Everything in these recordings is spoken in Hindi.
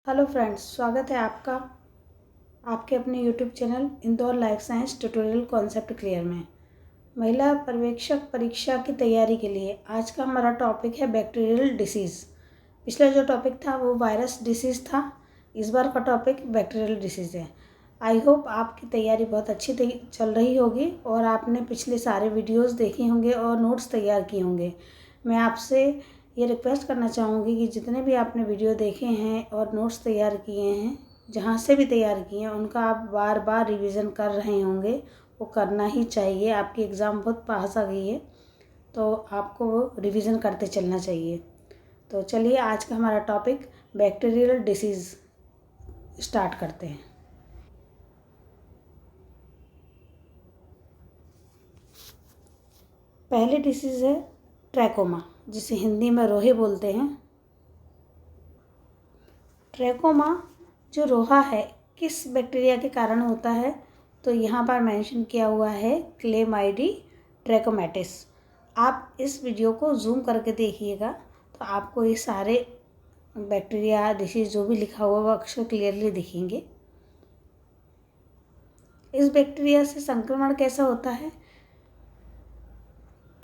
हेलो फ्रेंड्स, स्वागत है आपका आपके अपने YouTube channel Indore life science tutorial concept clear में। महिला पर्यवेक्षक परीक्षा की तैयारी के लिए आज का हमारा टॉपिक है बैक्टीरियल डिसीज़। पिछला जो टॉपिक था वो वायरस डिसीज़ था, इस बार का टॉपिक बैक्टीरियल डिसीज़ है। आई होप आपकी तैयारी बहुत अच्छी चल रही होगी और आपने पिछले सारे वीडियोज़ देखे होंगे और नोट्स तैयार किए होंगे। मैं आपसे ये रिक्वेस्ट करना चाहूँगी कि जितने भी आपने वीडियो देखे हैं और नोट्स तैयार किए हैं, जहाँ से भी तैयार किए हैं, उनका आप बार बार रिवीजन कर रहे होंगे। वो करना ही चाहिए। आपकी एग्ज़ाम बहुत पास आ गई है तो आपको वो रिवीजन करते चलना चाहिए। तो चलिए आज का हमारा टॉपिक बैक्टीरियल डिसीज़ स्टार्ट करते हैं। पहली डिसीज़ है ट्रैकोमा, जिसे हिंदी में रोहे बोलते हैं। ट्रैकोमा जो रोहा है किस बैक्टीरिया के कारण होता है, तो यहाँ पर मेंशन किया हुआ है क्लेमाइडी ट्रैकोमैटिस। आप इस वीडियो को जूम करके देखिएगा तो आपको ये सारे बैक्टीरिया डिसीज़ जो भी लिखा हुआ वो अक्षर क्लियरली दिखेंगे। इस बैक्टीरिया से संक्रमण कैसा होता है?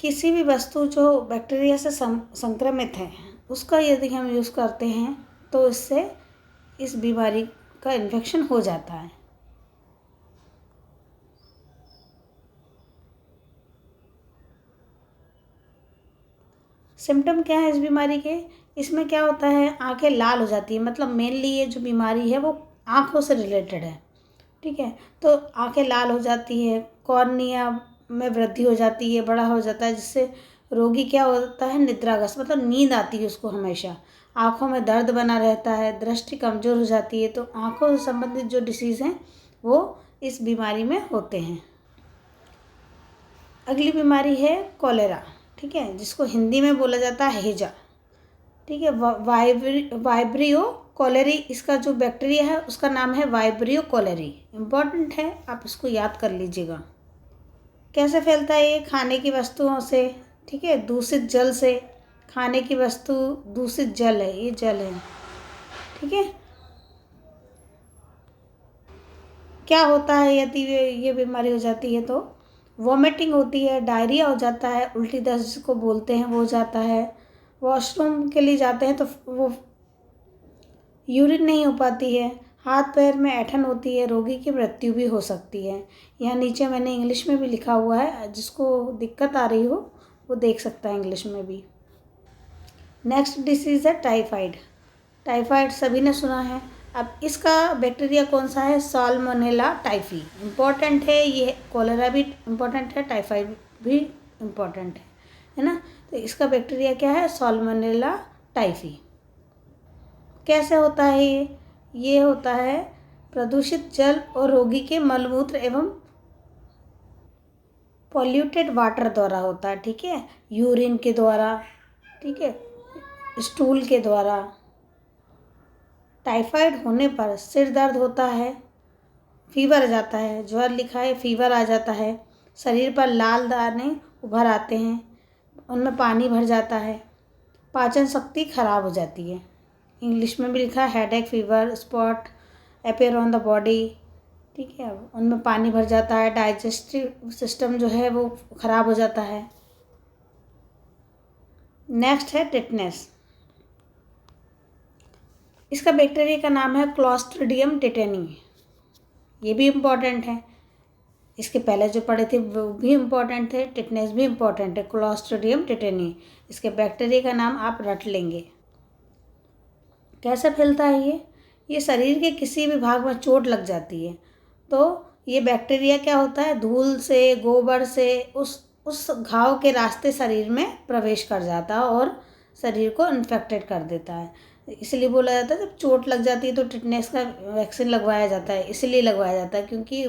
किसी भी वस्तु जो बैक्टीरिया से संक्रमित है उसका यदि हम यूज़ करते हैं तो इससे इस बीमारी का इन्फेक्शन हो जाता है। सिम्टम क्या है इस बीमारी के? इसमें क्या होता है, आंखें लाल हो जाती है। मतलब मेनली ये जो बीमारी है वो आँखों से रिलेटेड है, ठीक है। तो आंखें लाल हो जाती है, कॉर्निया में वृद्धि हो जाती है, बड़ा हो जाता है, जिससे रोगी क्या होता है, निद्राग्रस्त, मतलब नींद आती है उसको हमेशा। आँखों में दर्द बना रहता है, दृष्टि कमज़ोर हो जाती है। तो आँखों से संबंधित जो डिसीज़ हैं वो इस बीमारी में होते हैं। अगली बीमारी है कॉलेरा, ठीक है, जिसको हिंदी में बोला जाता है हैजा, ठीक है। वाइब्रियो कॉलेरी इसका जो बैक्टीरिया है उसका नाम है वाइब्रियो कॉलेरी। इम्पॉर्टेंट है, आप इसको याद कर लीजिएगा। कैसे फैलता है ये? खाने की वस्तुओं से, ठीक है, दूषित जल से। खाने की वस्तु दूषित जल है, ये जल है, ठीक है। क्या होता है यदि ये बीमारी हो जाती है? तो वॉमिटिंग होती है, डायरिया हो जाता है, उल्टी दस्त जिसको बोलते हैं वो हो जाता है। वॉशरूम के लिए जाते हैं तो वो यूरिन नहीं हो पाती है। हाथ पैर में ऐंठन होती है, रोगी की मृत्यु भी हो सकती है। यहाँ नीचे मैंने इंग्लिश में भी लिखा हुआ है, जिसको दिक्कत आ रही हो वो देख सकता है इंग्लिश में भी। नेक्स्ट डिसीज़ है टाइफाइड। टाइफाइड सभी ने सुना है। अब इसका बैक्टीरिया कौन सा है? Salmonella typhi. इम्पॉर्टेंट है ये। कॉलेरा भी इम्पॉर्टेंट है, टाइफाइड भी इम्पॉर्टेंट है ना। तो इसका बैक्टीरिया क्या है? Salmonella typhi. कैसे होता है ये होता है प्रदूषित जल और रोगी के मलमूत्र एवं पॉल्यूटेड वाटर द्वारा होता है, ठीक है। यूरिन के द्वारा, ठीक है, स्टूल के द्वारा। टाइफाइड होने पर सिर दर्द होता है, फीवर आ जाता है, ज्वर लिखा है, फीवर आ जाता है, शरीर पर लाल दाने उभर आते हैं, उनमें पानी भर जाता है, पाचन शक्ति खराब हो जाती है। इंग्लिश में भी लिखा है headache, fever, spot appear on the body, ठीक है, उनमें पानी भर जाता है, डाइजेस्टिव सिस्टम जो है वो खराब हो जाता है। नेक्स्ट है टिटनेस। इसका बैक्टीरिया का नाम है क्लॉस्ट्रिडियम टिटेनी। ये भी इम्पॉर्टेंट है। इसके पहले जो पढ़े थे वो भी इम्पॉर्टेंट थे, टिटनेस भी इम्पॉर्टेंट है, क्लॉस्ट्रिडियम टिटेनी। इसके बैक्टीरिया का नाम आप रट लेंगे। कैसे फैलता है ये शरीर के किसी भी भाग में चोट लग जाती है तो ये बैक्टीरिया क्या होता है, धूल से, गोबर से उस घाव के रास्ते शरीर में प्रवेश कर जाता है और शरीर को इन्फेक्टेड कर देता है। इसलिए बोला जाता है जब चोट लग जाती है तो टिटनेस का वैक्सीन लगवाया जाता है। इसलिए लगवाया जाता है क्योंकि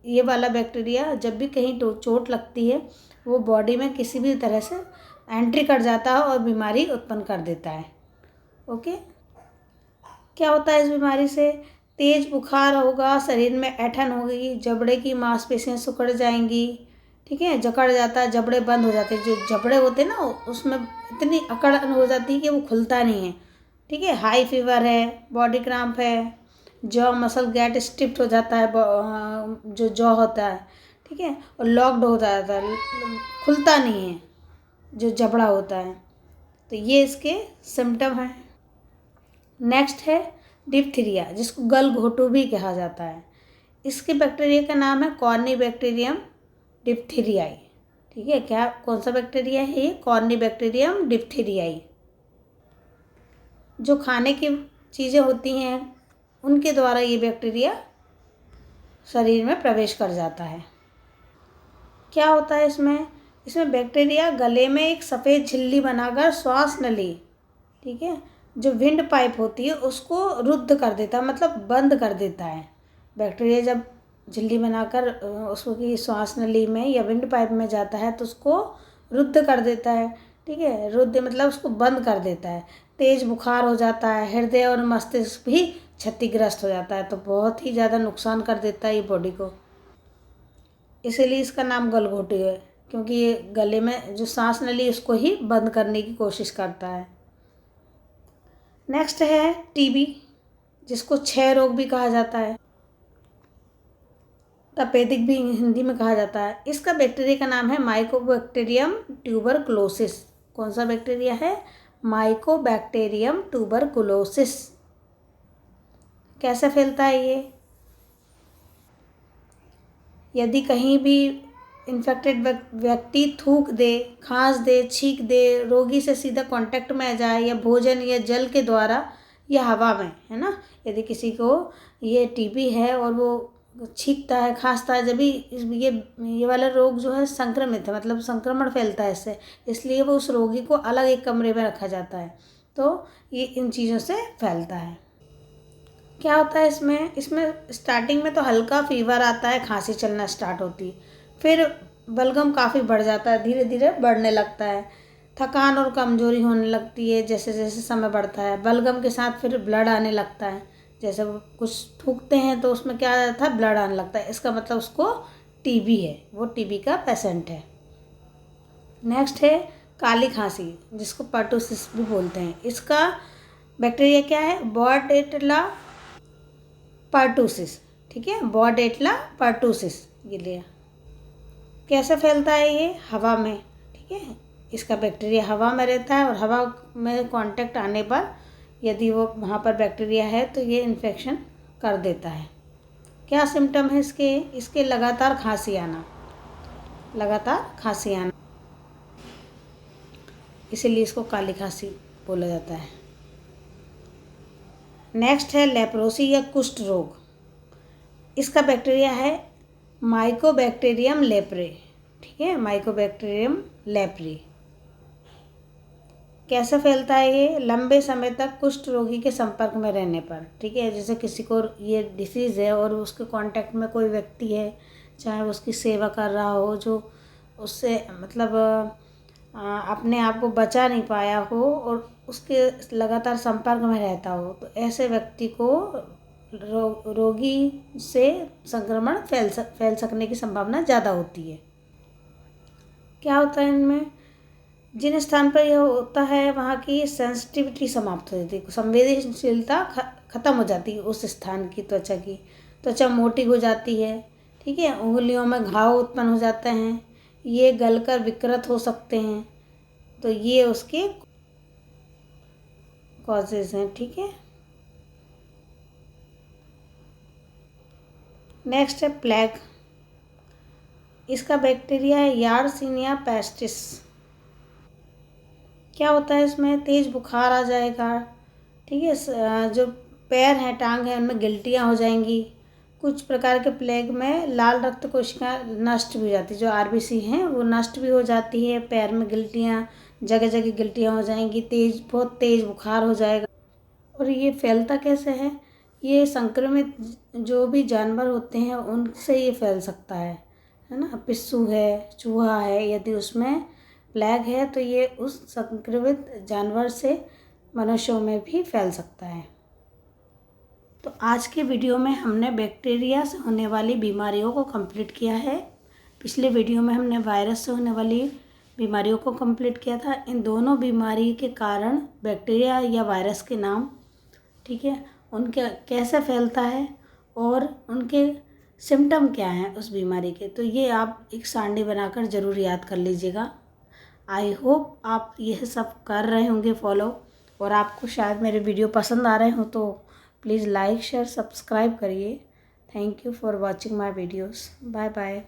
ये वाला बैक्टीरिया जब भी कहीं चोट लगती है वो बॉडी में किसी भी तरह से एंट्री कर जाता है और बीमारी उत्पन्न कर देता है। ओके। क्या होता है इस बीमारी से? तेज बुखार होगा, शरीर में ऐंठन होगी, जबड़े की मांसपेशियां सिकुड़ जाएंगी, ठीक है, जकड़ जाता है, जबड़े बंद हो जाते हैं। जो जबड़े होते हैं ना उसमें इतनी अकड़न हो जाती है कि वो खुलता नहीं है, ठीक है। हाई फीवर है, बॉडी क्रैम्प है, जॉ मसल गेट स्टिफ्ट हो जाता है, जो जॉ होता है, ठीक है, और लॉक्ड हो जाता है, खुलता नहीं है, जो जबड़ा होता है। तो ये इसके सिम्टम हैं। नेक्स्ट है डिप्थीरिया, जिसको गलघोटू भी कहा जाता है। इसके बैक्टीरिया का नाम है कॉर्नीबैक्टीरियम डिप्थीरियाई। ठीक है, क्या कौन सा बैक्टीरिया है ये? कॉर्नीबैक्टीरियम डिप्थीरियाई। जो खाने की चीज़ें होती हैं उनके द्वारा ये बैक्टीरिया शरीर में प्रवेश कर जाता है। क्या होता है इसमें? इसमें बैक्टीरिया गले में एक सफ़ेद झिल्ली बनाकर श्वास नली, ठीक है, जो विंड पाइप होती है उसको रुद्ध कर देता है, मतलब बंद कर देता है। बैक्टीरिया जब झिल्ली बनाकर उसको की श्वास नली में या विंड पाइप में जाता है तो उसको रुद्ध कर देता है। ठीक है, रुद्ध मतलब उसको बंद कर देता है। तेज़ बुखार हो जाता है, हृदय और मस्तिष्क भी क्षतिग्रस्त हो जाता है, तो बहुत ही ज़्यादा नुकसान कर देता है ये बॉडी को। इसीलिए इसका नाम गलघोटू है, क्योंकि ये गले में जो सांस नली उसको ही बंद करने की कोशिश करता है। नेक्स्ट है टीबी, जिसको क्षय रोग भी कहा जाता है, तपेदिक भी हिंदी में कहा जाता है। इसका बैक्टीरिया का नाम है माइकोबैक्टीरियम ट्यूबरकुलोसिस। कौन सा बैक्टीरिया है? Mycobacterium tuberculosis. कैसे फैलता है ये? यदि कहीं भी इन्फेक्टेड व्यक्ति थूक दे, खांस दे, छींक दे, रोगी से सीधा कांटेक्ट में आ जाए, या भोजन या जल के द्वारा या हवा में, है ना, यदि किसी को ये टीबी है और वो छींकता है, खांसता है, जब भी ये वाला रोग जो है संक्रमित है, मतलब संक्रमण फैलता है इससे, इसलिए वो उस रोगी को अलग एक कमरे में रखा जाता है। तो ये इन चीज़ों से फैलता है। क्या होता है इसमें स्टार्टिंग में तो हल्का फीवर आता है, खांसी चलना स्टार्ट होती है, फिर बलगम काफ़ी बढ़ जाता है, धीरे धीरे बढ़ने लगता है, थकान और कमजोरी होने लगती है जैसे जैसे समय बढ़ता है। बलगम के साथ फिर ब्लड आने लगता है, जैसे वो कुछ थूकते हैं तो उसमें क्या आता है, ब्लड आने लगता है, इसका मतलब उसको टीबी है, वो टीबी का पेशेंट है। नेक्स्ट है काली खांसी, जिसको पर्टुसिस भी बोलते हैं। इसका बैक्टीरिया क्या है? बॉर्डेटला पर्टुसिस। ठीक है, बॉर्डेटला पर्टुसिस ये लिया। कैसे फैलता है ये? हवा में। ठीक है, इसका बैक्टीरिया हवा में रहता है और हवा में कांटेक्ट आने पर यदि वो वहाँ पर बैक्टीरिया है तो ये इन्फेक्शन कर देता है। क्या सिम्टम है इसके लगातार खांसी आना, इसीलिए इसको काली खांसी बोला जाता है। नेक्स्ट है लेप्रोसी या कुष्ठ रोग। इसका बैक्टीरिया है माइकोबैक्टीरियम लेप्रे। ठीक है, माइकोबैक्टीरियम लेप्रे। कैसे फैलता है ये? लंबे समय तक कुष्ठ रोगी के संपर्क में रहने पर। ठीक है, जैसे किसी को ये डिसीज़ है और उसके कांटेक्ट में कोई व्यक्ति है, चाहे वो उसकी सेवा कर रहा हो, जो उससे मतलब अपने आप को बचा नहीं पाया हो और उसके लगातार संपर्क में रहता हो, तो ऐसे व्यक्ति को रोगी से संक्रमण फैल सकने की संभावना ज़्यादा होती है। क्या होता है इनमें? जिन स्थान पर यह होता है वहाँ की सेंसिटिविटी समाप्त हो जाती है, संवेदनशीलता खत्म हो जाती है उस स्थान की। त्वचा मोटी हो जाती है। ठीक है, उंगलियों में घाव उत्पन्न हो जाते हैं, ये गलकर विकृत हो सकते हैं, तो ये उसके कॉजेज हैं। ठीक है, नेक्स्ट है प्लेग। इसका बैक्टीरिया है यार्सिनिया पेस्टिस। क्या होता है इसमें? तेज़ बुखार आ जाएगा। ठीक है, जो पैर हैं, टांग हैं, उनमें गिल्टियाँ हो जाएंगी। कुछ प्रकार के प्लेग में लाल रक्त कोशिका नष्ट भी हो जाती है, जो आरबीसी हैं वो नष्ट भी हो जाती है। पैर में गिल्टियाँ, जगह जगह गिल्टियाँ हो जाएंगी, बहुत तेज़ बुखार हो जाएगा। और ये फैलता कैसे है? ये संक्रमित जो भी जानवर होते हैं उनसे ये फैल सकता है ना। पिस्सू है, चूहा है, यदि उसमें प्लेग है तो ये उस संक्रमित जानवर से मनुष्यों में भी फैल सकता है। तो आज के वीडियो में हमने बैक्टीरिया से होने वाली बीमारियों को कंप्लीट किया है। पिछले वीडियो में हमने वायरस से होने वाली बीमारियों को कंप्लीट किया था। इन दोनों बीमारी के कारण बैक्टीरिया या वायरस के नाम, ठीक है, उनके कैसे फैलता है और उनके सिम्टम क्या हैं उस बीमारी के, तो ये आप एक सारणी बनाकर ज़रूर याद कर लीजिएगा। आई होप आप यह सब कर रहे होंगे फॉलो, और आपको शायद मेरे वीडियो पसंद आ रहे हो तो प्लीज़ लाइक शेयर सब्सक्राइब करिए। Thank you for watching my videos. Bye bye.